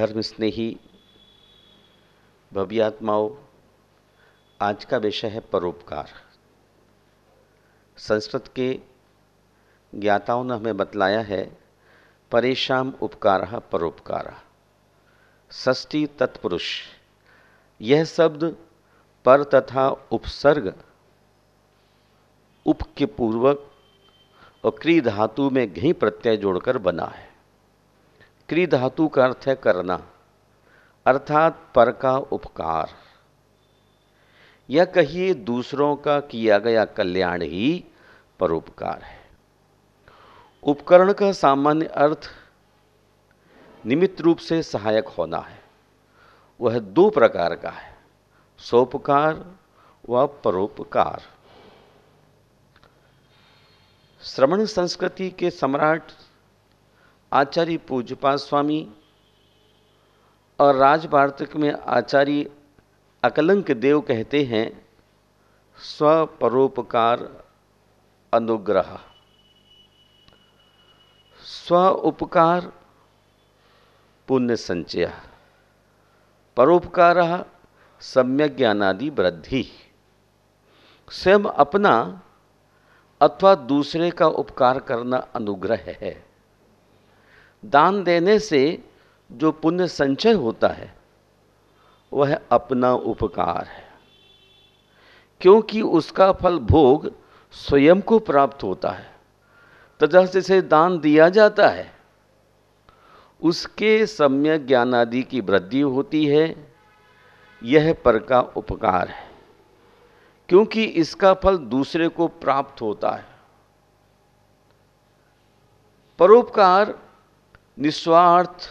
धर्म स्नेही भव्यात्माओं, आज का विषय है परोपकार। संस्कृत के ज्ञाताओं ने हमें बतलाया है परेशान उपकारः परोपकारः। षष्ठी तत्पुरुष, यह शब्द पर तथा उपसर्ग उप के पूर्वक और क्री धातु में घी प्रत्यय जोड़कर बना है। क्री धातु का अर्थ है करना, अर्थात पर का उपकार, या कहिए दूसरों का किया गया कल्याण ही परोपकार है। उपकरण का सामान्य अर्थ निमित्त रूप से सहायक होना है। वह दो प्रकार का है, सोपकार व परोपकार। श्रमण संस्कृति के सम्राट आचार्य पूज्यपाद स्वामी और राजवार्तिक में आचार्य अकलंक देव कहते हैं, स्वपरोपकार अनुग्रह। स्व उपकार पुण्य संचय, परोपकार सम्यक ज्ञानादि वृद्धि। स्वयं अपना अथवा दूसरे का उपकार करना अनुग्रह है। दान देने से जो पुण्य संचय होता है वह अपना उपकार है, क्योंकि उसका फल भोग स्वयं को प्राप्त होता है। तथा जिसे दान दिया जाता है उसके सम्यक ज्ञानादि की वृद्धि होती है। यह पर का उपकार है, क्योंकि इसका फल दूसरे को प्राप्त होता है। परोपकार निस्वार्थ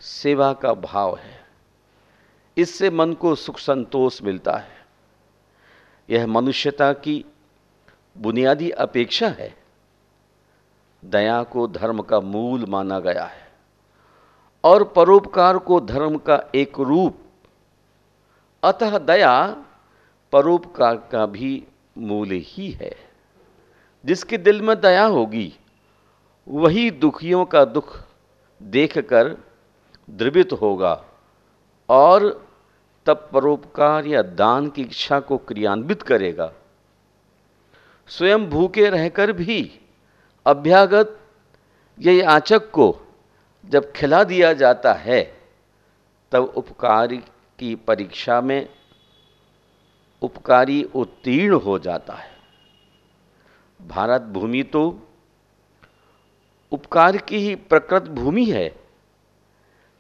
सेवा का भाव है। इससे मन को सुख संतोष मिलता है। यह मनुष्यता की बुनियादी अपेक्षा है। दया को धर्म का मूल माना गया है और परोपकार को धर्म का एक रूप। अतः दया परोपकार का भी मूल ही है। जिसके दिल में दया होगी वही दुखियों का दुख देखकर द्रवित होगा और तब परोपकार या दान की इच्छा को क्रियान्वित करेगा। स्वयं भूखे रहकर भी अभ्यागत या याचक को जब खिला दिया जाता है तब उपकारी की परीक्षा में उपकारी उत्तीर्ण हो जाता है। भारत भूमि तो उपकार की ही प्रकृत भूमि है।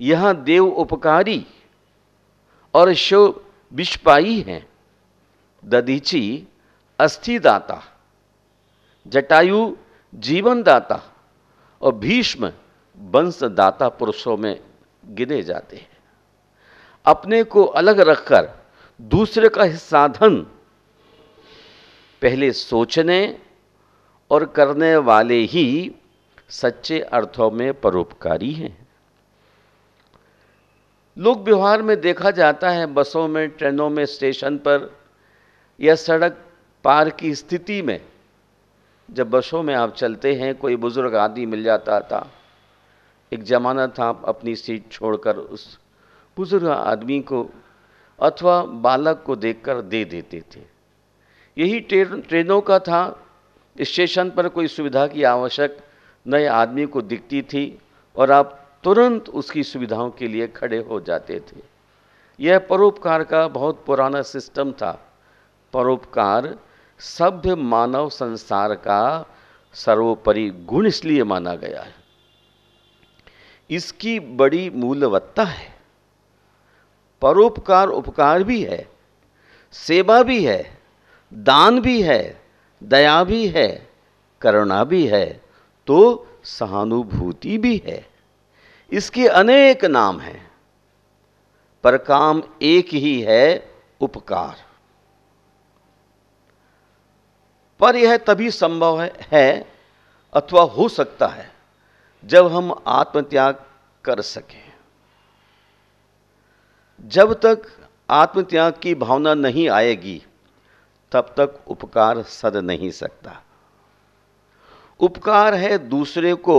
यहाँ देव उपकारी और शिव विषपाई हैं। दधीची अस्थिदाता, जटायु जीवन दाता और भीष्म वंशदाता पुरुषों में गिने जाते हैं। अपने को अलग रखकर दूसरे का साधन पहले सोचने और करने वाले ही सच्चे अर्थों में परोपकारी हैं। लोक व्यवहार में देखा जाता है, बसों में, ट्रेनों में, स्टेशन पर या सड़क पार की स्थिति में जब बसों में आप चलते हैं, कोई बुजुर्ग आदमी मिल जाता था। एक जमाना था आप अपनी सीट छोड़कर उस बुजुर्ग आदमी को अथवा बालक को देखकर दे देते थे। यही ट्रेनों का था। स्टेशन पर कोई सुविधा की आवश्यक नए आदमी को दिखती थी और आप तुरंत उसकी सुविधाओं के लिए खड़े हो जाते थे। यह परोपकार का बहुत पुराना सिस्टम था। परोपकार सभ्य मानव संसार का सर्वोपरि गुण इसलिए माना गया है, इसकी बड़ी मूल्यवत्ता है। परोपकार उपकार भी है, सेवा भी है, दान भी है, दया भी है, करुणा भी है, तो सहानुभूति भी है। इसके अनेक नाम हैं, पर काम एक ही है, उपकार। पर यह तभी संभव है अथवा हो सकता है जब हम आत्मत्याग कर सकें। जब तक आत्मत्याग की भावना नहीं आएगी तब तक उपकार सद नहीं सकता। उपकार है दूसरे को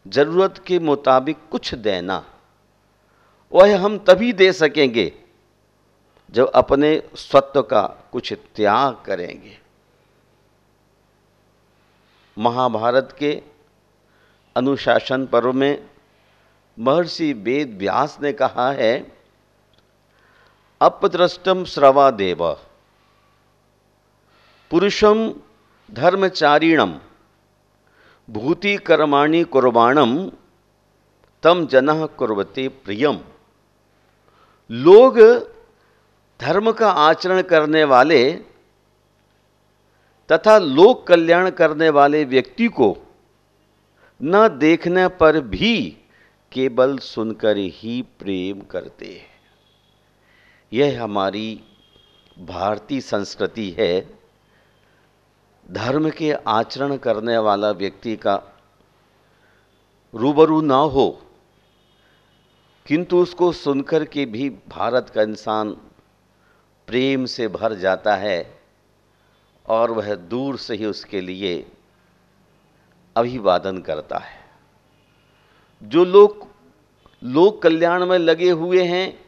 जरूरत के मुताबिक कुछ देना, वह हम तभी दे सकेंगे जब अपने स्वत्व का कुछ त्याग करेंगे। महाभारत के अनुशासन पर्व में महर्षि वेद व्यास ने कहा है, अपदृष्टम श्रवादेव पुरुषम धर्मचारिणम भूति कर्माणि कुर्बाणम तम जनः कुर्वते प्रियम। लोग धर्म का आचरण करने वाले तथा लोक कल्याण करने वाले व्यक्ति को न देखने पर भी केवल सुनकर ही प्रेम करते हैं। यह हमारी भारतीय संस्कृति है। धर्म के आचरण करने वाला व्यक्ति का रूबरू ना हो, किंतु उसको सुनकर के भी भारत का इंसान प्रेम से भर जाता है और वह दूर से ही उसके लिए अभिवादन करता है। जो लोग लोक कल्याण में लगे हुए हैं,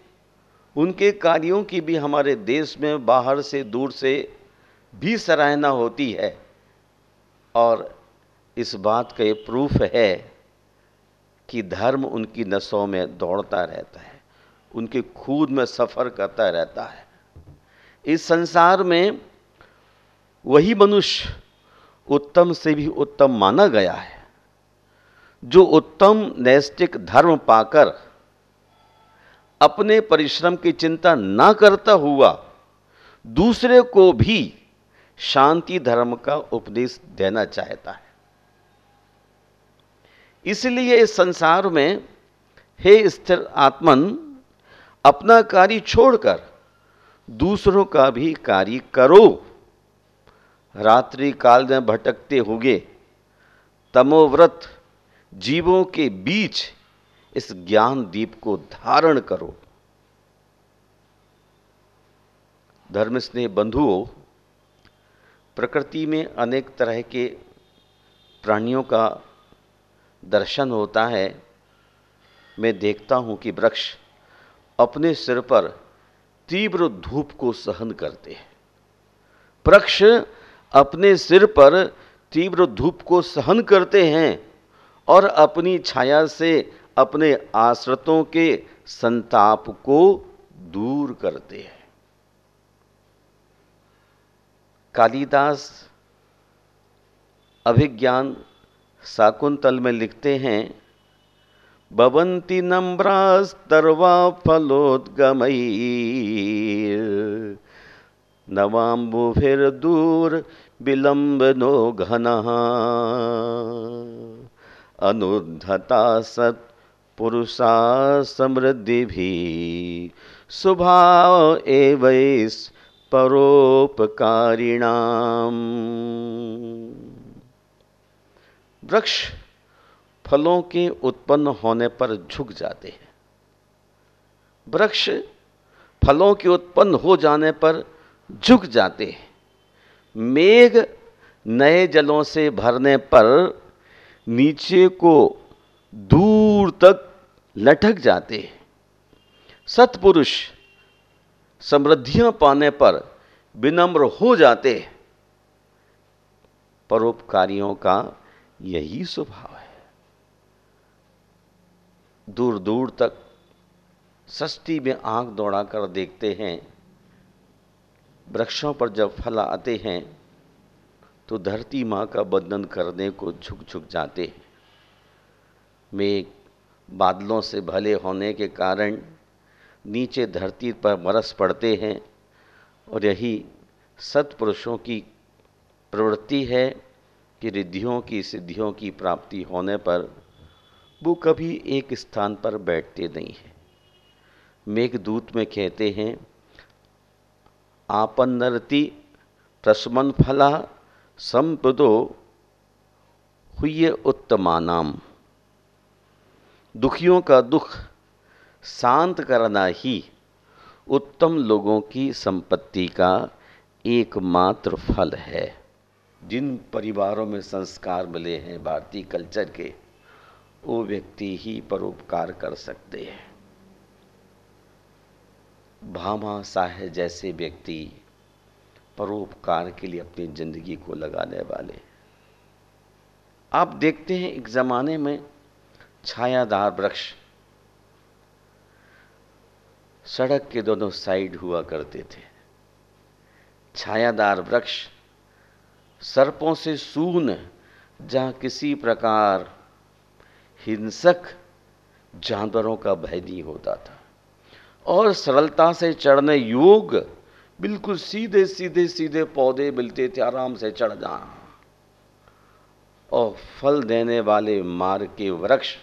उनके कार्यों की भी हमारे देश में बाहर से दूर से भी सराहना होती है, और इस बात का ये प्रूफ है कि धर्म उनकी नसों में दौड़ता रहता है, उनके खून में सफ़र करता रहता है। इस संसार में वही मनुष्य उत्तम से भी उत्तम माना गया है जो उत्तम नैतिक धर्म पाकर अपने परिश्रम की चिंता ना करता हुआ दूसरे को भी शांति धर्म का उपदेश देना चाहता है। इसलिए इस संसार में हे स्थिर आत्मन, अपना कार्य छोड़कर दूसरों का भी कार्य करो। रात्रि काल में भटकते हुए तमोव्रत जीवों के बीच इस ज्ञान दीप को धारण करो। धर्म स्नेह बंधुओं, प्रकृति में अनेक तरह के प्राणियों का दर्शन होता है। मैं देखता हूं कि वृक्ष अपने सिर पर तीव्र धूप को सहन करते हैं। वृक्ष अपने सिर पर तीव्र धूप को सहन करते हैं और अपनी छाया से अपने आश्रितों के संताप को दूर करते हैं। कालिदास अभिज्ञान शाकुंतल में लिखते हैं, भवन्ति नम्रास्तर्वा फलोद्गमैः नवाम्बुभिर्दूर विलम्बनो घनः अनुद्धता सत्पुरुषा समृद्धिभिः स्वभाव एवैस् परोपकारिणाम। वृक्ष फलों के उत्पन्न होने पर झुक जाते हैं। वृक्ष फलों के उत्पन्न हो जाने पर झुक जाते हैं। मेघ नए जलों से भरने पर नीचे को दूर तक लटक जाते हैं। सत्पुरुष समृद्धियां पाने पर विनम्र हो जाते हैं। परोपकारियों का यही स्वभाव है। दूर दूर तक सस्ती में आंख दौड़ाकर देखते हैं। वृक्षों पर जब फल आते हैं तो धरती माँ का वंदन करने को झुक झुक जाते हैं। मेघ बादलों से भले होने के कारण नीचे धरती पर बरस पड़ते हैं, और यही सत्पुरुषों की प्रवृत्ति है कि रिद्धियों की सिद्धियों की प्राप्ति होने पर वो कभी एक स्थान पर बैठते नहीं हैं। मेघदूत में कहते हैं, आपन्नरति प्रशमन फला संपदो हुए उत्तमानाम। दुखियों का दुख शांत करना ही उत्तम लोगों की संपत्ति का एकमात्र फल है। जिन परिवारों में संस्कार मिले हैं भारतीय कल्चर के, वो व्यक्ति ही परोपकार कर सकते हैं। भामा साहे जैसे व्यक्ति परोपकार के लिए अपनी जिंदगी को लगाने वाले। आप देखते हैं एक जमाने में छायादार वृक्ष सड़क के दोनों साइड हुआ करते थे। छायादार वृक्ष सर्पों से सून, जहां किसी प्रकार हिंसक जानवरों का भय नहीं होता था, और सरलता से चढ़ने योग्य बिल्कुल सीधे सीधे सीधे पौधे मिलते थे, आराम से चढ़ जाना। और फल देने वाले मार्ग के वृक्ष,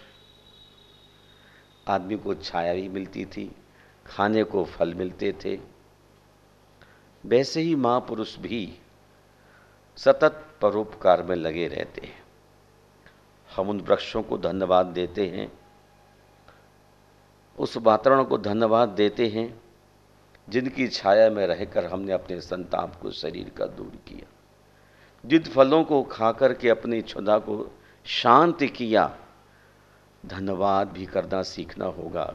आदमी को छाया भी मिलती थी, खाने को फल मिलते थे। वैसे ही महापुरुष भी सतत परोपकार में लगे रहते हैं। हम उन वृक्षों को धन्यवाद देते हैं, उस वातावरण को धन्यवाद देते हैं जिनकी छाया में रहकर हमने अपने संताप को शरीर का दूर किया, जिन फलों को खाकर के अपनी क्षुधा को शांत किया। धन्यवाद भी करना सीखना होगा।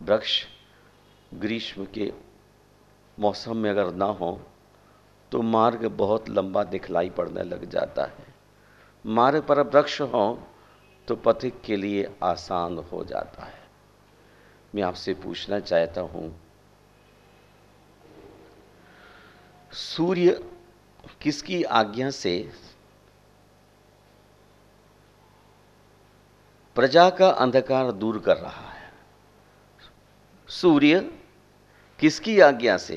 वृक्ष ग्रीष्म के मौसम में अगर ना हो तो मार्ग बहुत लंबा दिखलाई पड़ने लग जाता है। मार्ग पर वृक्ष हो तो पथिक के लिए आसान हो जाता है। मैं आपसे पूछना चाहता हूं, सूर्य किसकी आज्ञा से प्रजा का अंधकार दूर कर रहा है? सूर्य किसकी आज्ञा से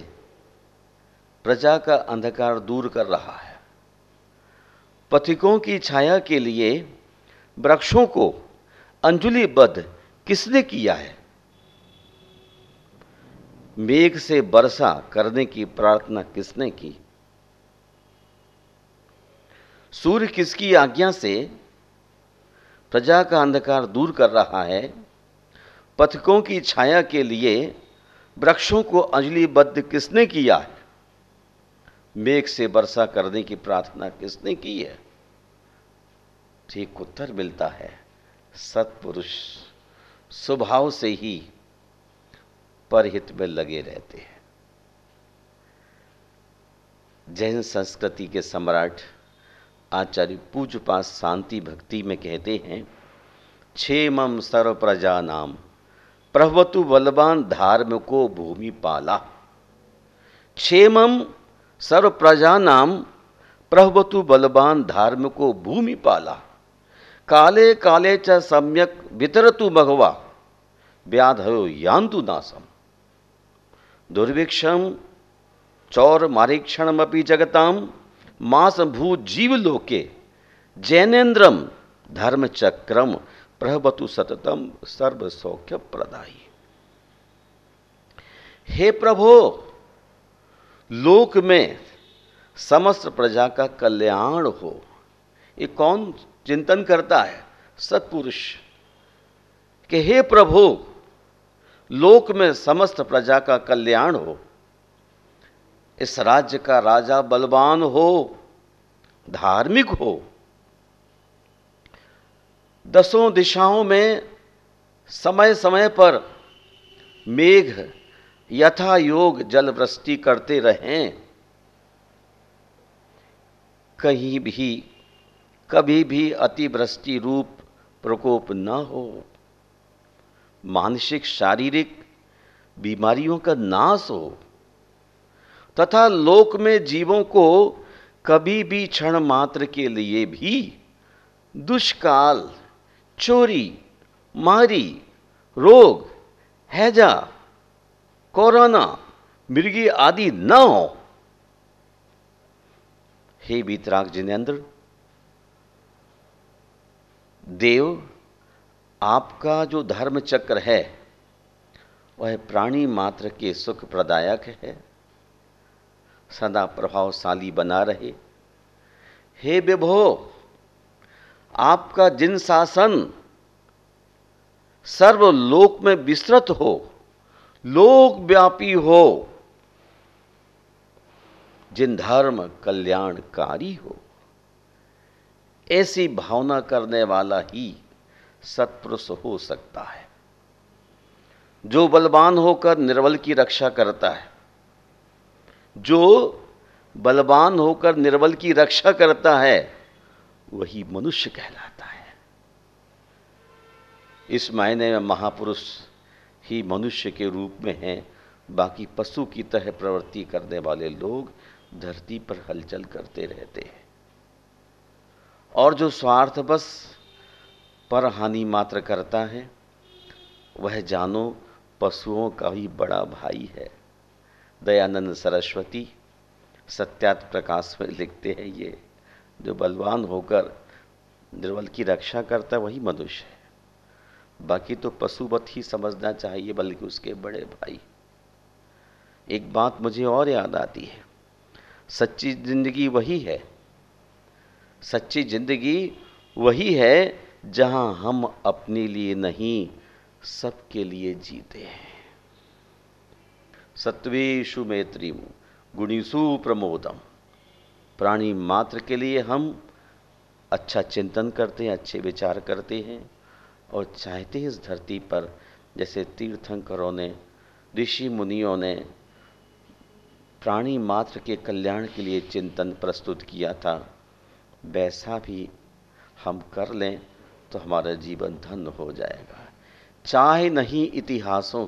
प्रजा का अंधकार दूर कर रहा है? पथिकों की छाया के लिए वृक्षों को अंजुलिबद्ध किसने किया है? मेघ से वर्षा करने की प्रार्थना किसने की? सूर्य किसकी आज्ञा से प्रजा का अंधकार दूर कर रहा है? पथिकों की छाया के लिए वृक्षों को अंजलिबद्ध किसने किया है? मेघ से वर्षा करने की प्रार्थना किसने की है? ठीक उत्तर मिलता है, सत्पुरुष स्वभाव से ही परहित में लगे रहते हैं। जैन संस्कृति के सम्राट आचार्य पूज्यपाद शांति भक्ति में कहते हैं, क्षेमम सर्व प्रजा नाम प्रभवतु बलवान धार्मिको भूमि पाला। क्षेमम सर्व प्रजा नाम प्रभवतु बलवान धार्मिको भूमि पाला। काले काले च सम्यक वितरतु भगवा व्याधयो यान्तु नासम। दुर्भिक्षम चौर मारीक्षणमपि जगताम मास भू जीव लोके जैनेन्द्रम धर्म चक्रम प्रभवतु सततम सर्व सौख्य प्रदायी। हे प्रभो, लोक में समस्त प्रजा का कल्याण हो। ये कौन चिंतन करता है? सत्पुरुष। कि हे प्रभु, लोक में समस्त प्रजा का कल्याण हो, इस राज्य का राजा बलवान हो, धार्मिक हो, दसों दिशाओं में समय समय पर मेघ यथा योग जल वृष्टि करते रहें, कहीं भी कभी भी अतिवृष्टि रूप प्रकोप न हो, मानसिक शारीरिक बीमारियों का नाश हो, तथा लोक में जीवों को कभी भी क्षण मात्र के लिए भी दुष्काल, चोरी, मारी, रोग, हैजा, कोरोना, मृगी आदि न हो। हे वीतराग जिनेंद्र, देव, आपका जो धर्म चक्र है वह प्राणी मात्र के सुख प्रदायक है, सदा प्रभावशाली बना रहे। हे विभो, आपका जिन शासन सर्वलोक में विस्तृत हो, लोक व्यापी हो, जिन धर्म कल्याणकारी हो, ऐसी भावना करने वाला ही सत्पुरुष हो सकता है। जो बलवान होकर निर्बल की रक्षा करता है, जो बलवान होकर निर्बल की रक्षा करता है, वही मनुष्य कहलाता है। इस मायने में महापुरुष ही मनुष्य के रूप में हैं। बाकी पशु की तरह प्रवृत्ति करने वाले लोग धरती पर हलचल करते रहते हैं। और जो स्वार्थवश पर हानि मात्र करता है, वह जानो पशुओं का ही बड़ा भाई है। दयानंद सरस्वती सत्यार्थ प्रकाश में लिखते हैं, ये जो बलवान होकर निर्बल की रक्षा करता है वही मनुष्य है। बाकी तो पशुवत ही समझना चाहिए, बल्कि उसके बड़े भाई। एक बात मुझे और याद आती है, सच्ची जिंदगी वही है, सच्ची जिंदगी वही है जहां हम अपने लिए नहीं सबके लिए जीते हैं। सत्वेषु मैत्रीम गुणीषु प्रमोदम। प्राणी मात्र के लिए हम अच्छा चिंतन करते हैं, अच्छे विचार करते हैं और चाहते हैं इस धरती पर जैसे तीर्थंकरों ने, ऋषि मुनियों ने प्राणी मात्र के कल्याण के लिए चिंतन प्रस्तुत किया था, वैसा भी हम कर लें तो हमारा जीवन धन्य हो जाएगा। चाहे नहीं इतिहासों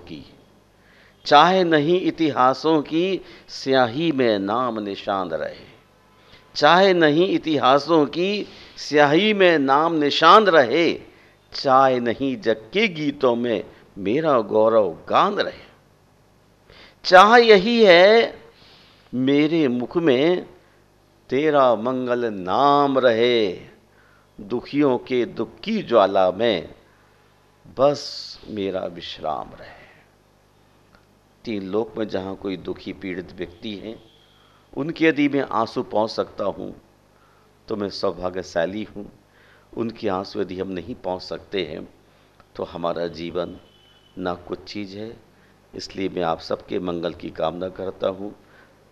की स्याही में नाम निशान रहे, चाहे नहीं इतिहासों की स्याही में नाम निशान रहे, चाहे नहीं जग के गीतों में मेरा गौरव गान रहे। चाह यही है मेरे मुख में तेरा मंगल नाम रहे, दुखियों के दुख की ज्वाला में बस मेरा विश्राम रहे। तीन लोक में जहां कोई दुखी पीड़ित व्यक्ति है, उनके यदि मैं आंसू पहुंच सकता हूं तो मैं सौभाग्यशाली हूं। उनके आंसू यदि हम नहीं पहुंच सकते हैं तो हमारा जीवन ना कुछ चीज़ है। इसलिए मैं आप सबके मंगल की कामना करता हूं,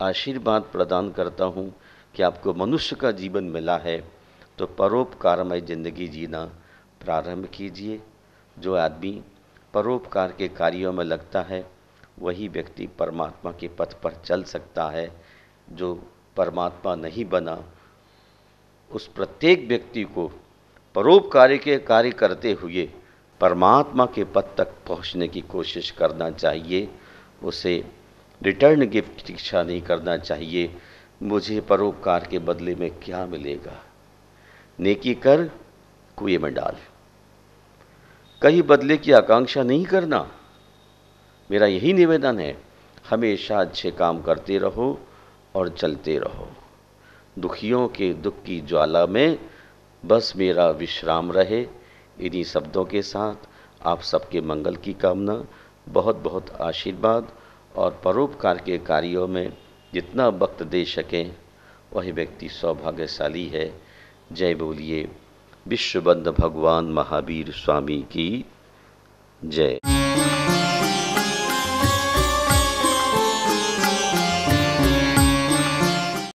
आशीर्वाद प्रदान करता हूं कि आपको मनुष्य का जीवन मिला है तो परोपकारमय जिंदगी जीना प्रारंभ कीजिए। जो आदमी परोपकार के कार्यों में लगता है वही व्यक्ति परमात्मा के पथ पर चल सकता है। जो परमात्मा नहीं बना, उस प्रत्येक व्यक्ति को परोपकारी के कार्य करते हुए परमात्मा के पद तक पहुंचने की कोशिश करना चाहिए। उसे रिटर्न गिफ्ट की इच्छा नहीं करना चाहिए, मुझे परोपकार के बदले में क्या मिलेगा। नेकी कर कुएं में डाल, कहीं बदले की आकांक्षा नहीं करना। मेरा यही निवेदन है, हमेशा अच्छे काम करते रहो और चलते रहो। दुखियों के दुख की ज्वाला में बस मेरा विश्राम रहे। इन्हीं शब्दों के साथ आप सबके मंगल की कामना, बहुत बहुत आशीर्वाद और परोपकार के कार्यों में जितना वक्त दे सकें वही व्यक्ति सौभाग्यशाली है। जय बोलिए विश्वबंध भगवान महावीर स्वामी की जय।